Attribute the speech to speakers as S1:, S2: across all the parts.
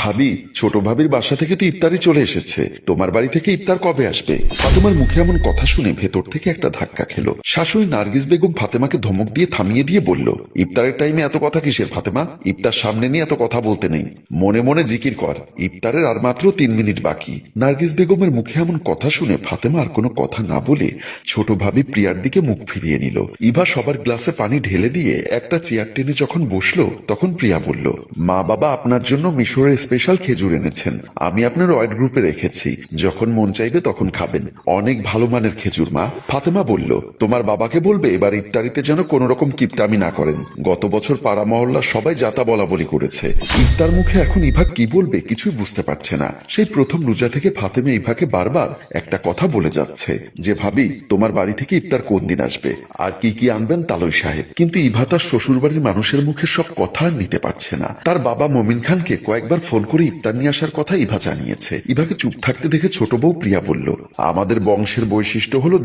S1: ভাবি, ছোট ভাবির বাসা থেকে তো ইফতারি চলে এসেছে, তোমার বাড়ি থেকে ইফতার কবে আসবে? ফাতেমার মুখে এমন কথা শুনে ভেতর থেকে একটা ধাক্কা খেলো। শাশুড়ি নার্গিস বেগম ফাতেমাকে ধমক দিয়ে থামিয়ে দিয়ে বলল, ইফতারের টাইমে এত কথা কিসের ফাতেমা? ইফতার সামনে নিয়ে এত কথা বলতে নেই, মনে মনে জিকির কর, ইফতারের আর মাত্র 3 মিনিট বাকি। নার্গিস বেগমের মুখে এমন কথা শুনে ফাতেমা আর কোনো কথা না বলে ছোট ভাবি প্রিয়ার দিকে মুখ ফিরিয়ে নিল। ইভা সবার গ্লাসে পানি ঢেলে দিয়ে একটা চেয়ার টেনে যখন বসলো, তখন প্রিয়া বলল, মা বাবা আপনার জন্য মিশরের স্পেশাল খেজুর এনেছেন, আমি আপনার ওয়াইড গ্রুপে রেখেছি, যখন মন চাইবে তখন খাবেন, অনেক ভালো মানের খেজুর মা। ফাতেমা বলল, তোমার বাবাকে বলবে এবার ইফতারিতে যেন কোনো রকম কিপটামি না করেন, গত বছর পাড়া মহল্লা সবাই যাতা বলা বলি করেছে। ইফতার মুখে এখন ইভা কি বলবে কিছুই বুঝতে পারছে না। সেই প্রথম রোজা থেকে ফাতেমা ইভাকে বারবার একটা কথা বলে যাচ্ছে যে, ভাবি তোমার বাড়ি থেকে ইফতার কোন দিন আসবে, আর কি কি আনবেন তালই সাহেব। কিন্তু ইভা তার শ্বশুর বাড়ির মানুষের মুখে সব কথা আর নিতে পারছে না। তার বাবা মমিন খানকে কয়েকবার ফোন করে ইফতার নিয়ে আসার কথা ইভা জানিয়েছে। ইভাকে চুপ থাকতে দেখে ছোট বউ প্রিয়া বলল, আমাদের বংশের বৈশিষ্ট্য হলো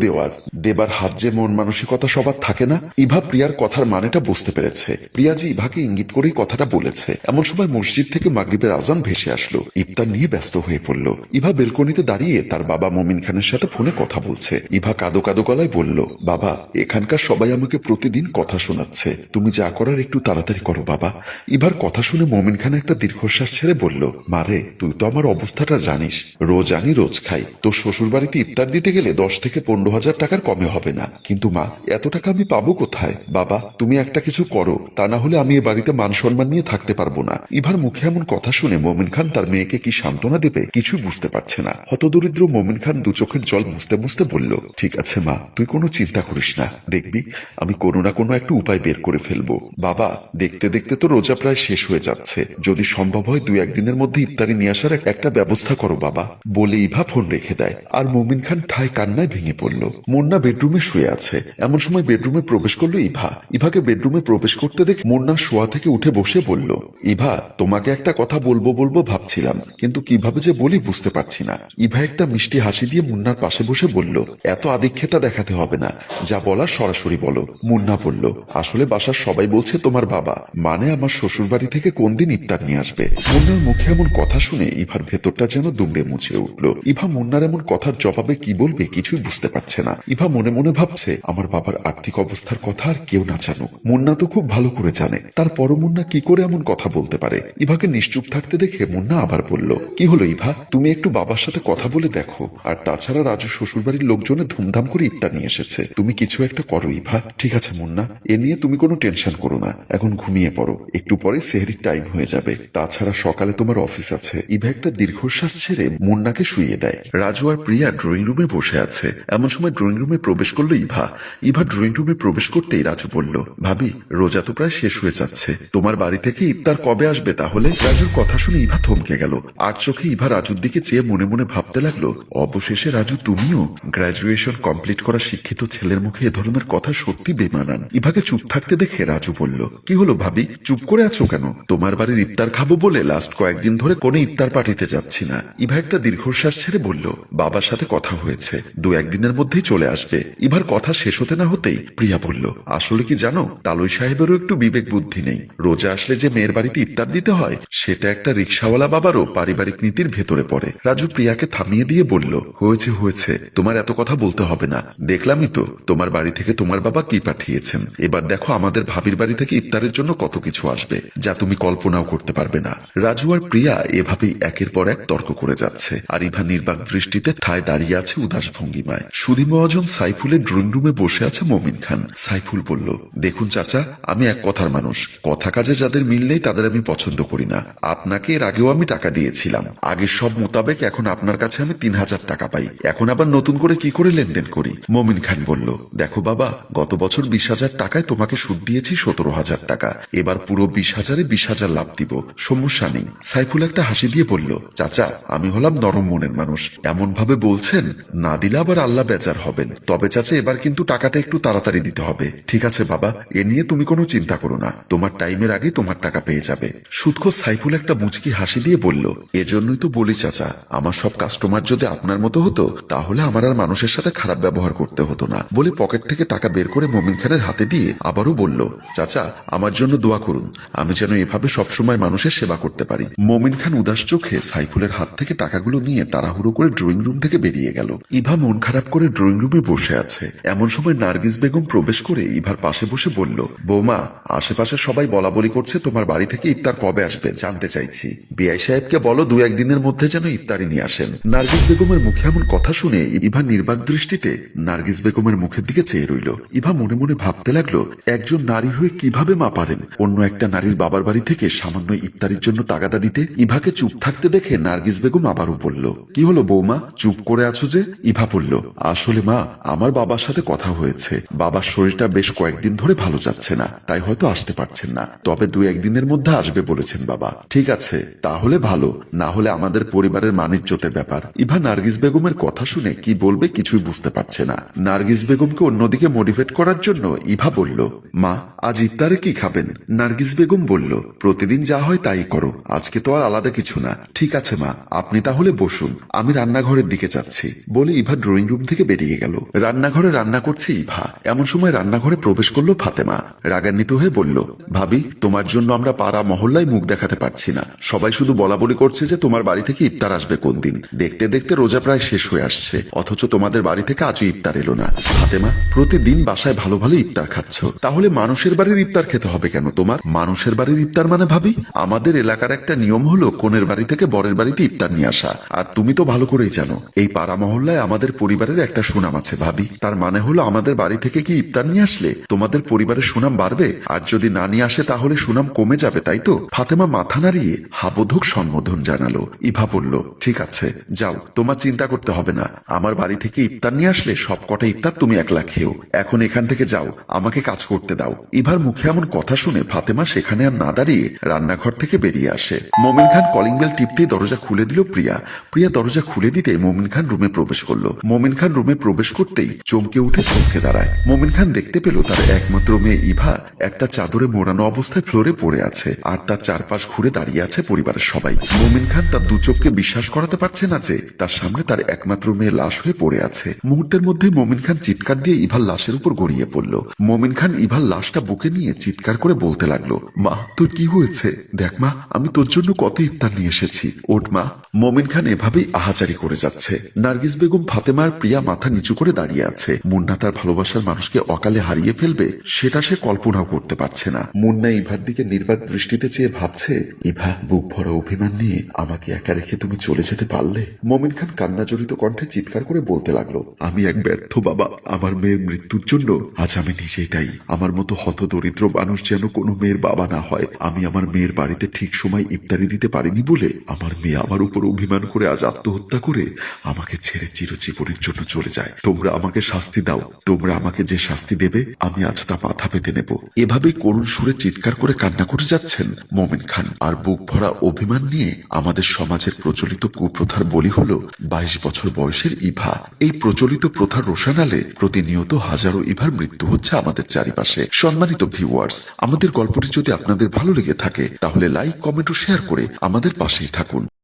S1: দেবার হাত যে মন মানসিকতা সবার থাকে না। ইভা প্রিয়ার কথার মানেটা বুঝতে পেরেছে। প্রিয়াজি ইভাকে ইঙ্গিত করেই কথাটা বলেছে। এমন সময় মসজিদ থেকে মাগরিবের আজান ভেসে আসলো। ইফতার নিয়ে ব্যস্ত হয়ে পড়ল। ইভা বেলকনিতে দাঁড়িয়ে তার বাবা মমিন খানের সাথে ফোনে কথা বলছে। ইভা কাঁদো কাঁদো গলায় বলল, বাবা এখানকার সবাই আমাকে প্রতিদিন কথা শোনাচ্ছে, তুমি যা করার একটু তাড়াতাড়ি করো বাবা। ইভার কথা শুনে মমিন খান একটা দীর্ঘশ্বাস ছেড়ে বলল, মারে তুই তো আমার অবস্থাটা জানিস, রোজ আনি রোজ খাই, তোর শ্বশুর বাড়িতে ইফতার দিতে গেলে 10 থেকে 15,000 টাকার কমে হবে না, কিন্তু মা এত টাকা আমি পাবো কোথায়? বাবা তুমি একটা কিছু করো, তা না হলে আমি এ বাড়িতে মান সম্মান নিয়ে থাকতে পারবো না। ইভার মুখে এমন কথা শুনে মমিন খান তার মেয়েকে কি সান্ত্বনা দেবে কিছু বুঝতে পারছে না। হতদরিদ্র মমিন খান দু চোখের জল মুছতে মুছতে বলল, ঠিক আছে মা, তুই কোনো চিন্তা করিস না, দেখবি আমি কোনো না কোনো একটা উপায় বের করে ফেলবো। বাবা দেখতে দেখতে তো রোজা প্রায় শেষ হয়ে যাচ্ছে, যদি সম্ভব হয় 2-1 দিনের মধ্যে ইফতারি নিয়ে আসার একটা ব্যবস্থা করো বাবা। বলে ইভা ফোন রেখে দেয়। আর মমিন খান ঠায় কান্নায় ভেঙে পড়ল। মুন্না বেডরুমে শুয়ে আছে। এমন সময় বেডরুমে প্রবেশ করলো ইভা। ইভাকে বেডরুমে প্রবেশ করতে দেখে মুন্না শোয়া থেকে উঠে বসে বলল, ইভা তোমাকে একটা কথা বলবো ভাবছিলাম, কিন্তু কিভাবে যে বলি বুঝতে পারছি না। ইভা একটা মিষ্টি হাসি দিয়ে মুন্নার পাশে বসে বলল, এত আদিক্ষেতা দেখাতে হবে না, যা বলার সরাসরি বলো। মুন্না বলল, আসলে বাসার সবাই বলছে তোমার বাবা মানে আমার শ্বশুর বাড়ি থেকে কোন দিন ইফতার নিয়ে আসবে। মুন্নার মুখে এমন কথা শুনে ইভার ভেতরটা যেন দুমড়ে মুছে উঠল। ইভা মুন্নার এমন কথার জবাবে কি বলবে কিছুই বুঝতে পারছে না। ইভা মনে মনে ভাবছে, আমার বাবার আর্থিক অবস্থার কথা আর কেউ না জানুক, মুন্না তো খুব ভালো করে জানে, তারপরও মুন্না কি করে এমন কথা বলতে পারে। ইভাকে নিশ্চুপ থাকতে দেখে মুন্না আবার বলল, কি হলো ইভা, তুমি একটু বাবার সাথে কথা বলে দেখো, আর তাছাড়া রাজু শ্বশুর বাড়ির লোকজনে ধুমধাম করে ইফতার নিয়ে এসেছে, তুমি কিছু একটা করো ইভা। ঠিক আছে মুন্না, এ নিয়ে তুমি কোনো টেনশন করো না, এখন ঘুমিয়ে পড়ো, একটু পরে সেহরির টাইম হয়ে যাবে, তাছাড়া সকালে তোমার অফিস আছে। ইভা একটা দীর্ঘশ্বাস ছেড়ে মুন্নাকে শুইয়ে দেয়। রাজু আর প্রিয়া ড্রয়িং রুমে বসে আছে। এমন সময় ড্রয়িং রুমে প্রবেশ করলো ইভা। ইভা ড্রয়িং রুমে প্রবেশ করতেই রাজু বলল, ভাবি রোজা তো প্রায় শেষ হয়ে যাচ্ছে, তোমার বাড়ি থেকে ইফতার কবে আসবে তাহলে? রাজুর কথা শুনে ইভা থমকে গেল। আর চোখে ইভা রাজুর দিকে চেয়ে মনে মনে ভাবতে লাগলো, অবশেষে রাজু তুমিও গ্রাজুয়েশন কমপ্লিট করা শিক্ষিত ছেলের মুখে এ ধরনের কথা সত্যি বেমানান। ইভাকে চুপ থাকতে দেখে রাজু বলল, কি হলো ভাবি, চুপ করে আছো কেন? তোমার বাড়ির ইফতার খাবো বলে লাস্ট কয়েকদিন ধরে কোনো ইফতার পার্টিতে যাচ্ছি না। ইভা একটা দীর্ঘশ্বাস ছেড়ে বলল, বাবার সাথে কথা হয়েছে, 2-1 দিনের মধ্যেই চলে আসবে। ইভার কথা শেষ হতে না হতেই প্রিয়া বলল, আসলে কি জানো, তালই সাহেবেরও একটু বিবেক বুদ্ধি নেই, রোজা আসলে যে মেয়ের বাড়িতে ইফতার দিতে হয় সেটা একটা রিক্সাওয়ালা বাবারও পারিবারিক নীতির ভেতরে পড়ে। রাজু প্রিয়াকে থামিয়ে দিয়ে বলল, হয়েছে, তোমার এত কথা বলতে হবে না, দেখলামই তো তোমার বাড়ি থেকে তোমার বাবা কি পাঠিয়েছেন, এবার দেখো আমাদের ভাবির বাড়ি থেকে ইফতারের জন্য কত কিছু আসবে যা তুমি কল্পনাও করতে পারবে না। রাজু আর প্রিয়া এভাবেই একের পর এক তর্ক করে যাচ্ছে, আর ইভা নির্বাক দৃষ্টিতে ঠায় দাঁড়িয়ে আছে উদাস ভঙ্গিমায়। সুধী মহাজন সাইফুলের ড্রয়িং রুমে বসে আছে মমিন খান। সাইফুল বলল, দেখুন চাচা, আমি এক কথার মানুষ, কথা কাজে যাদের মিল নেই তাদের আমি পছন্দ করি না। আপনাকে এর আগেও আমি টাকা দিয়েছিলাম, আগের সব মোতাবেক এখন আপনার কাছে আমি 3,000 টাকা পাই, এখন আবার নতুন করে কি করে লেনদেন করি? মমিন খান বলল, দেখো বাবা, গত বছর 20,000 টাকায় তোমাকে সুদ দিয়েছি 17,000 টাকা, এবার পুরো 20,000-এ 20,000 লাভ দিব, সমস্যা নেই। সাইফুল একটা হাসি দিয়ে বলল, চাচা আমি হলাম নরম মনের মানুষ, এমন ভাবে বলছেন, না দিলে আবার আল্লাহ বেজার হবেন, তবে চাচা এবার কিন্তু টাকাটা একটু তাড়াতাড়ি দিতে হবে। ঠিক আছে বাবা, এ নিয়ে তুমি কোনো চিন্তা করো না, তোমার টাইমের আগে তোমার টাকা পেয়ে যাবে। সুদখোর সাইফুল একটা মুচকি হাসি দিয়ে বলল, এজন্যই তো বলি চাচা, আমার সব কাস্টমার যদি আপনার মতো হতো তাহলে আমার আর মানুষের সাথে খারাপ ব্যবহার করতে হতো না। বলে পকেট থেকে টাকা বের করে মমিন খানের হাতে দিয়ে আবারও বলল, চাচা আমার জন্য দোয়া করুন, আমি যেন এভাবে সবসময় মানুষের সেবা করতে পারি। মমিন খান উদাস চোখে সাইফুলের হাত থেকে টাকাগুলো নিয়ে তাড়াহুড়ো করে ড্রয়িং রুম থেকে বেরিয়ে গেল। ইভা মন খারাপ করে ড্রয়িং রুমে বসে আছে। এমন সময় নার্গিস বেগম প্রবেশ করে ইভার পাশে বসে বলল, বৌমা, আশেপাশে সবাই বলা বলি করছে তোমার বাড়ি থেকে ইফতার কবে আসবে জানতে চাইছি। বিআই সাহেবকে বলো 2-1 দিনের মধ্যে যেন ইফতারি নিয়ে আসেন। নার্গিস বেগমের মুখে এমন কথা শুনে ইভা নির্বাক দৃষ্টিতে নার্গিস বেগমের মুখের দিকে চেয়ে রইল। ইভা মনে মনে ভাবতে লাগলো, একজন নারী হয়ে কিভাবে মা পারেন অন্য একটা নারীর বাবার বাড়ি থেকে সামান্য ইফতারির জন্য তাগাদা দিতে। ইভাকে চুপ থাকতে দেখে নার্গিস বেগম আবারও বলল, কি হলো বৌমা, চুপ করে আছো যে? ইভা বলল, আসলে মা, আমার বাবার সাথে কথা হয়েছে। বাবার শরীরটা বেশ কয়েকদিন ধরে ভালো যাচ্ছে না, তাই হয়তো আসতে পারছেন না। তবে 2-1 দিনের মধ্যে আসবে বলেছেন বাবা। ঠিক আছে, তাহলে ভালো, না হলে আমাদের পরিবারের মানিজ্যতের ব্যাপার। ইভা নার্গিস বেগমের কথা শুনে কি বলবে কিছুই বুঝতে পারছে না। নার্গিস বেগমকে অন্যদিকে মোটিভেট করার জন্য ইভা বলল, মা, আজ ইফতারে কি খাবেন? নার্গিস বেগম বলল, প্রতিদিন যা হয় তাই করো, আজকে তো আর আলাদা কিছু না। ঠিক আছে মা, আপনি তাহলে বসুন, আমি রান্নাঘরের দিকে যাচ্ছি বলে ইভা ড্রয়িং রুম থেকে বেরিয়ে গেল। রান্নাঘরে রান্না করছে ইভা। এমন সময় রান্নাঘরে প্রবেশ করলো ফাতেমা। রাগান্বিত হয়ে বলল, ভাবি, তোমার জন্য আমরা পাড়া মহল্লায় মুখ দেখাতে পারছি না। সবাই শুধু বলা বলি করছে যে তোমার বাড়ি থেকে ইফতার আসবে কোন দিন। দেখতে দেখতে রোজা প্রায় শেষ হয়ে আসছে, অথচ তোমাদের বাড়ি থেকে আজও ইফতার এলো না। ফাতেমা, প্রতিদিন বাসায় ভালো ভালো ইফতার খাচ্ছ, তাহলে মানুষের বাড়ির ইফতার খেতে হবে কেন তোমার? মানুষের বাড়ির ইফতার মানে ভাবি, আমাদের এলাকার একটা নিয়ম হলো কনের বাড়ি থেকে বরের বাড়িতে ইফতার নিয়ে আসা। আর তুমি তো ভালো করেই জানো এই পাড়া মহল্লায় আমাদের পরিবারের একটা সুনাম আছে ভাবি। তার মানে হলো আমাদের বাড়ি থেকে কি ইফতার নিয়ে আসলে তোমাদের পরিবারের সুনাম বাড়বে, আর যদি না নিয়ে আসে তাহলে সুনাম কমে যাবে, তাই তো? ফাতেমা মাথা নাড়িয়ে হাবোধক সম্বোধন জানালো। ইভা বলল, ঠিক আছে, যাও, তোমার চিন্তা করতে হবে না। আমার বাড়ি থেকে ইফতার নিয়ে আসলে সব কটা ইফতার তুমি একলা খেও। এখন এখান থেকে যাও, আমাকে কাজ করতে দাও। ইভার মুখে এমন কথা শুনে ফাতেমা সেখানে আর না দাঁড়িয়ে রান্নাঘর থেকে বেরিয়ে আসে। মমিন খান কলিং বেল টিপতেই দরজা খুলে দিল প্রিয়া। প্রিয়া দরজা খুলে দিতে মমিন খান রুমে প্রবেশ করলো। মমিন খান রুমে প্রবেশ করতেই চমকে উঠে চমকে দাঁড়ায়। মমিন খান দেখতে পেল তার একমাত্র মেয়ে ইভা একটা চাদরে মোড়ানো অবস্থায় ফ্লোরে পড়ে আছে, আর তার চারপাশ ঘুরে দাঁড়িয়ে আছে পরিবারের সবাই। মমিন খান তার দু চোখকে বিশ্বাস করাতে পারছে না যে তার সামনে তার একমাত্র মেয়ে লাশ হয়ে পড়ে আছে। মুহূর্তের মধ্যে মমিন খান চিৎকার দিয়ে ইভার লাশের উপর গড়িয়ে পড়ল। মমিন খান ইভার লাশটা বুকে নিয়ে চিৎকার করে বলতে লাগলো, মা, তোর কি হয়েছে? দেখ মা, আমি তোর জন্য কত ইফতার নিয়ে এসেছি, ওঠ মা। মমিন খান এভাবেই আহাজারি করে যাচ্ছে। নার্গিস বেগম, ফাতেমা আর প্রিয়া মাথা নিচু করে দাঁড়িয়ে আছে। মুন্না তার ভালোবাসার মানুষকে অকালে হারিয়ে ফেলবে সেটা সে কল্পনাও করতে পারছে না। মুন্না ইভার দিকে নির্বাক দৃষ্টিতে চেয়ে ভাবছে, ইভা, বুক ভরা অভিমান নিয়ে আমাকে একা রেখে তুমি চলে যেতে পারলে? মমিন খান কান্না জড়িত কণ্ঠে চিৎকার করে বলতে লাগলো, আমি এক ব্যর্থ বাবা। আমার মেয়ের মৃত্যুর জন্য আজ আমি নিজেই দায়ী। আমার মতো হত দরিদ্র মানুষ যেন কোনো মেয়ের বাবা না হয়। আমি আমার মেয়ের বাড়িতে ঠিক সময় ইফতারি দিতে পারিনি বলে আমার মেয়ে আমার উপর অভিমান করে আজ আত্মহত্যা করে আমাকে ছেড়ে চিরজীবনের জন্য চলে যায়। তোমরা আমাকে শাস্তি দাও, তোমরা আমাকে যে শাস্তি দেবে আমি আজ তা মাথা পেতে নেব। এভাবেই করুণ সুরে চিৎকার করে কান্না করে যাচ্ছেন মমিন খান। আর বুক ভরা অভিমান নিয়ে আমাদের সমাজের প্রচলিত কুপ্রথার বলি হলো 22 বছর বয়সের ইভা। এই প্রচলিত প্রথার রোশানালে প্রতিনিয়ত হাজারো ইভার মৃত্যু হচ্ছে আমাদের চারিপাশে। সম্মানিত ভিউয়ার্স, আমাদের গল্পটি যদি আপনাদের ভালো লেগে থাকে তাহলে লাইক, কমেন্ট ও শেয়ার করে আমাদের পাশেই থাকুন।